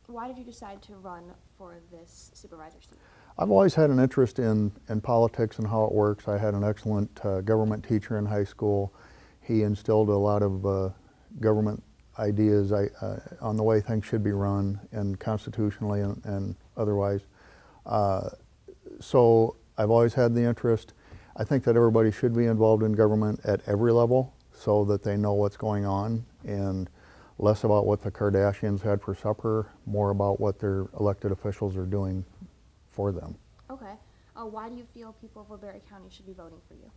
Why did you decide to run for this supervisor seat? I've always had an interest in politics and how it works. I had an excellent government teacher in high school. He instilled a lot of government ideas on the way things should be run, and constitutionally and otherwise. So I've always had the interest. I think that everybody should be involved in government at every level so that they know what's going on, and less about what the Kardashians had for supper, more about what their elected officials are doing for them. Okay. Why do you feel people of Woodbury County should be voting for you?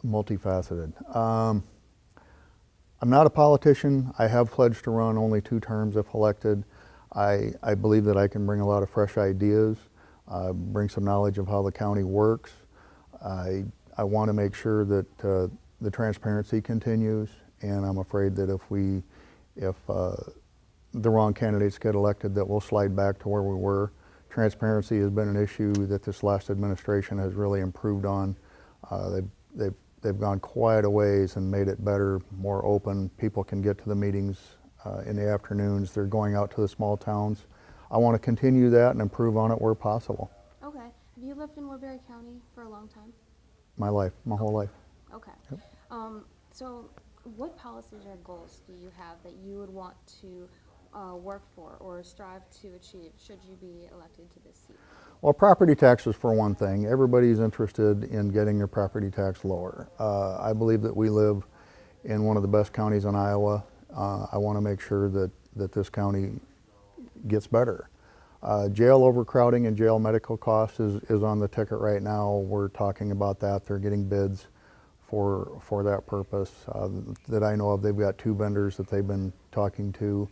Multifaceted. I'm not a politician. I have pledged to run only 2 terms if elected. I believe that I can bring a lot of fresh ideas, bring some knowledge of how the county works. I want to make sure that the transparency continues, and I'm afraid that if the wrong candidates get elected, that we'll slide back to where we were. Transparency has been an issue that this last administration has really improved on. They've gone quite a ways and made it better, more open. People can get to the meetings in the afternoons. They're going out to the small towns. I want to continue that and improve on it where possible. Okay. Have you lived in Woodbury County for a long time? My life, my whole life. Okay. Yep. So what policies or goals do you have that you would want to work for or strive to achieve should you be elected to this seat? Well, property taxes for one thing. Everybody's interested in getting their property tax lower. I believe that we live in one of the best counties in Iowa. I want to make sure that this county gets better. Jail overcrowding and jail medical costs is on the ticket right now. We're talking about that. They're getting bids for that purpose. That I know of, they've got 2 vendors that they've been talking to.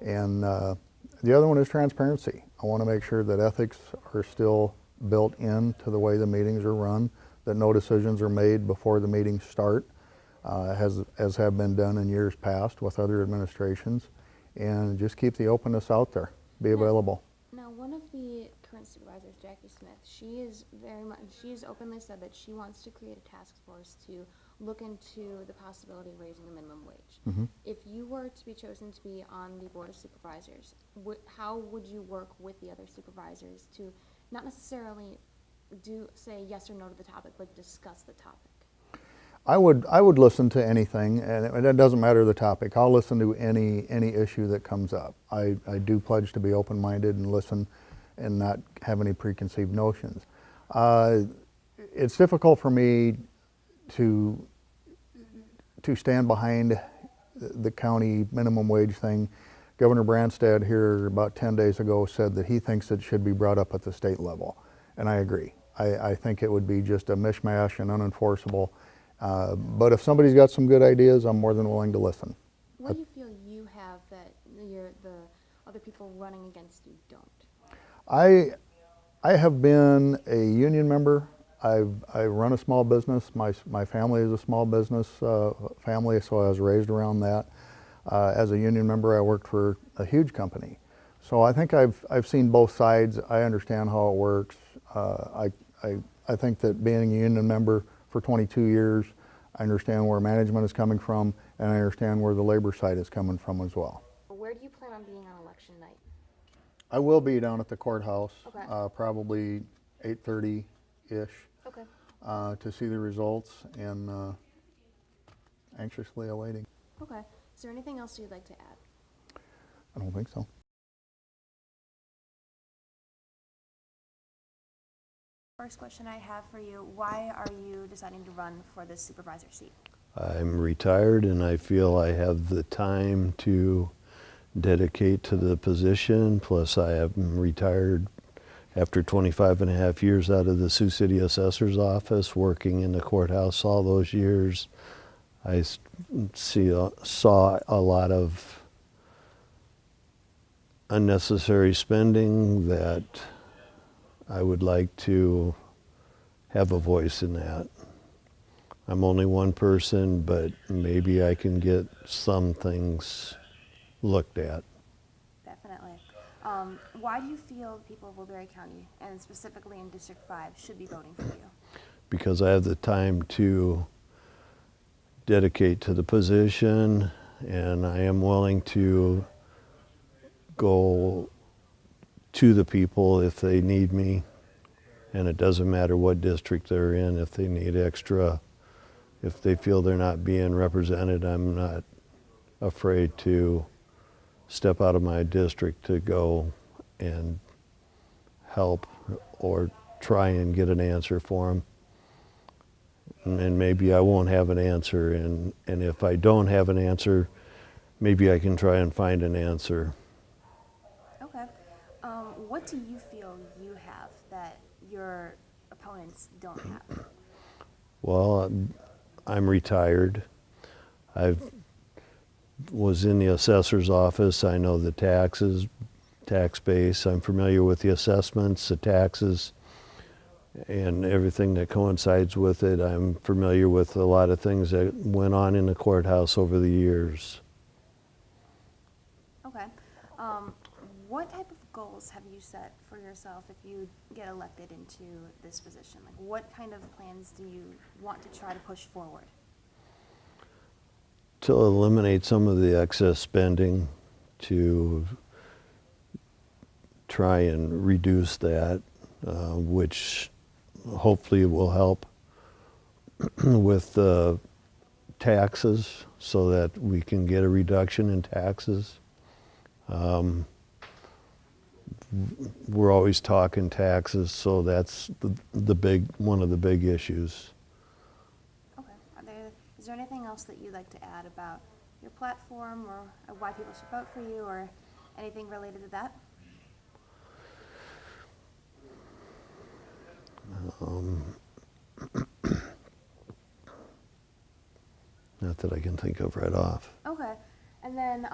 And the other one is transparency. I want to make sure that ethics are still built into the way the meetings are run, that no decisions are made before the meetings start, as have been done in years past with other administrations, and just keep the openness out there, be available. Now, one of the current supervisors, Jackie Smith, she's openly said that she wants to create a task force to look into the possibility of raising the minimum wage. Mm-hmm. If you were to be chosen to be on the Board of Supervisors, how would you work with the other supervisors to not necessarily say yes or no to the topic, but discuss the topic? I would listen to anything, and it doesn't matter the topic. I'll listen to any issue that comes up. I do pledge to be open-minded and listen and not have any preconceived notions. It's difficult for me to stand behind the county minimum wage thing. Governor Branstad here about 10 days ago said that he thinks it should be brought up at the state level, and I agree. I think it would be just a mishmash and unenforceable. But if somebody's got some good ideas, I'm more than willing to listen. What do you feel you have that the other people running against you don't? I have been a union member. I run a small business. My family is a small business family, so I was raised around that. As a union member, I worked for a huge company. So I think I've seen both sides. I understand how it works. I think that being a union member for 22 years, I understand where management is coming from, and I understand where the labor side is coming from as well. Where do you plan on being on election night? I will be down at the courthouse, Okay. Probably 8:30-ish, Okay. to see the results, and anxiously awaiting. Okay. Is there anything else you'd like to add? I don't think so. First question I have for you, why are you deciding to run for this supervisor seat? I'm retired and I feel I have the time to dedicate to the position, plus I am retired after 25 and a half years out of the Sioux City Assessor's Office, working in the courthouse all those years. I saw a lot of unnecessary spending that I would like to have a voice in that. I'm only one person, but maybe I can get some things looked at. Definitely. Why do you feel people of Woodbury County, and specifically in District 5, should be voting for you? Because I have the time to dedicate to the position, and I am willing to go to the people if they need me. And it doesn't matter what district they're in. If they need extra, if they feel they're not being represented, I'm not afraid to step out of my district to go and help or try and get an answer for them. And maybe I won't have an answer, and if I don't have an answer, maybe I can try and find an answer. Okay. What do you feel you have that your opponents don't have? Well, I'm retired. I was in the assessor's office. I know the taxes, tax base. I'm familiar with the assessments, the taxes, and everything that coincides with it. I'm familiar with a lot of things that went on in the courthouse over the years. Okay. What type of goals have you set for yourself if you get elected into this position? Like, what kind of plans do you want to try to push forward? To eliminate some of the excess spending, to try and reduce that, which hopefully will help with taxes so that we can get a reduction in taxes. We're always talking taxes, so that's one of the big issues. Okay. Is there anything else that you'd like to add about your platform or why people should vote for you or anything related to that? Not that I can think of right off. Okay. And then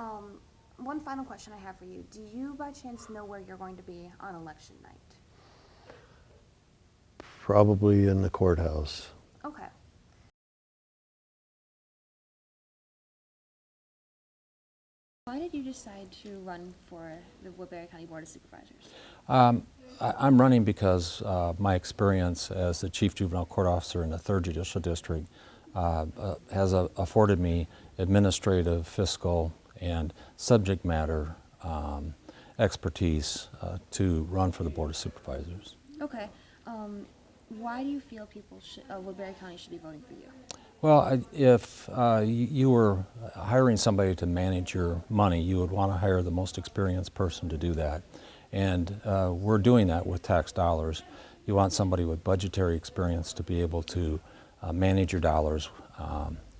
one final question I have for you. Do you by chance know where you're going to be on election night? Probably in the courthouse. Okay. Why did you decide to run for the Woodbury County Board of Supervisors? I'm running because my experience as the Chief Juvenile Court Officer in the 3rd Judicial District has afforded me administrative, fiscal, and subject matter expertise to run for the Board of Supervisors. Okay. Why do you feel people Woodbury County should be voting for you? Well, if you were hiring somebody to manage your money, you would want to hire the most experienced person to do that. And we're doing that with tax dollars. You want somebody with budgetary experience to be able to manage your dollars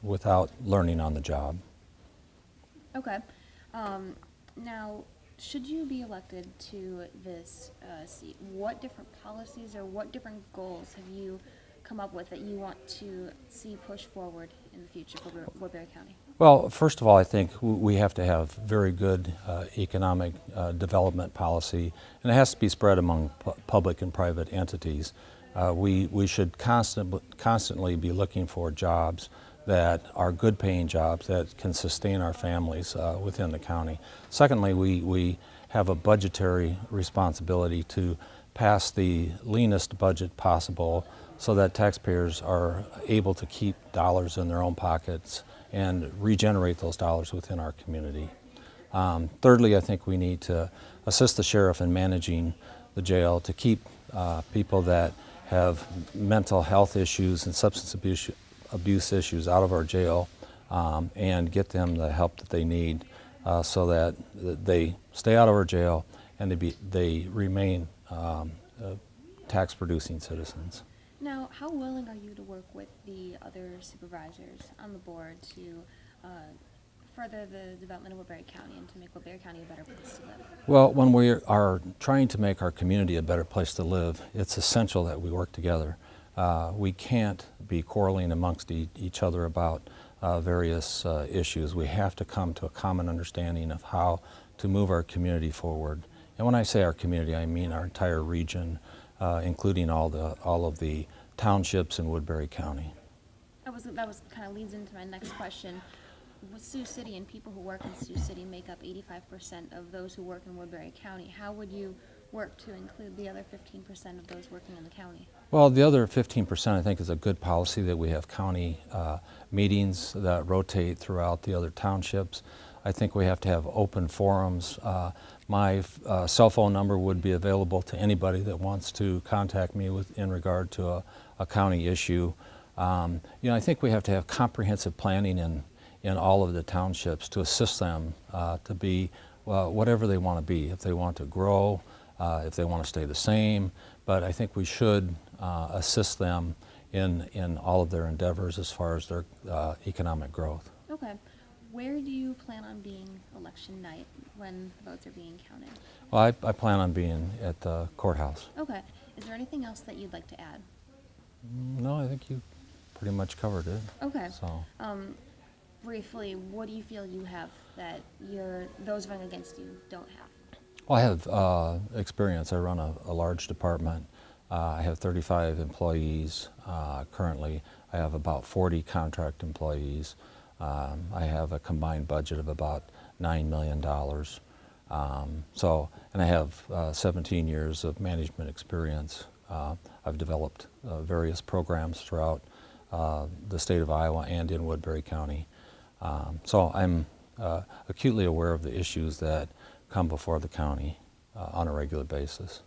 without learning on the job. Okay. Now, should you be elected to this seat, what different policies or what different goals have you come up with that you want to see push forward in the future for Woodbury County? Well, first of all, I think we have to have very good economic development policy, and it has to be spread among public and private entities. We should constantly be looking for jobs that are good paying jobs that can sustain our families within the county. Secondly, we have a budgetary responsibility to pass the leanest budget possible so that taxpayers are able to keep dollars in their own pockets and regenerate those dollars within our community. Thirdly, I think we need to assist the sheriff in managing the jail to keep people that have mental health issues and substance abuse issues out of our jail and get them the help that they need so that they stay out of our jail and they remain tax-producing citizens. Now, how willing are you to work with the other supervisors on the board to further the development of Woodbury County and to make Woodbury County a better place to live? Well, when we are trying to make our community a better place to live, it's essential that we work together. We can't be quarreling amongst each other about various issues. We have to come to a common understanding of how to move our community forward. And when I say our community, I mean our entire region, including all of the townships in Woodbury County. That was kind of leads into my next question. With Sioux City and people who work in Sioux City make up 85% of those who work in Woodbury County. How would you work to include the other 15% of those working in the county? Well, the other 15% I think is a good policy that we have county meetings that rotate throughout the other townships. I think we have to have open forums. My cell phone number would be available to anybody that wants to contact me in regard to a county issue. I think we have to have comprehensive planning in all of the townships to assist them to be whatever they want to be. If they want to grow, if they want to stay the same, but I think we should assist them in all of their endeavors as far as their economic growth. Okay. Where do you plan on being election night when votes are being counted? Well, I plan on being at the courthouse. Okay. Is there anything else that you'd like to add? No, I think you pretty much covered it. Okay. So, Briefly, what do you feel you have that those running against you don't have? well, I have experience. I run a large department. I have 35 employees currently. I have about 40 contract employees. I have a combined budget of about $9 million. And I have 17 years of management experience. I've developed various programs throughout the state of Iowa and in Woodbury County. So I'm acutely aware of the issues that come before the county on a regular basis.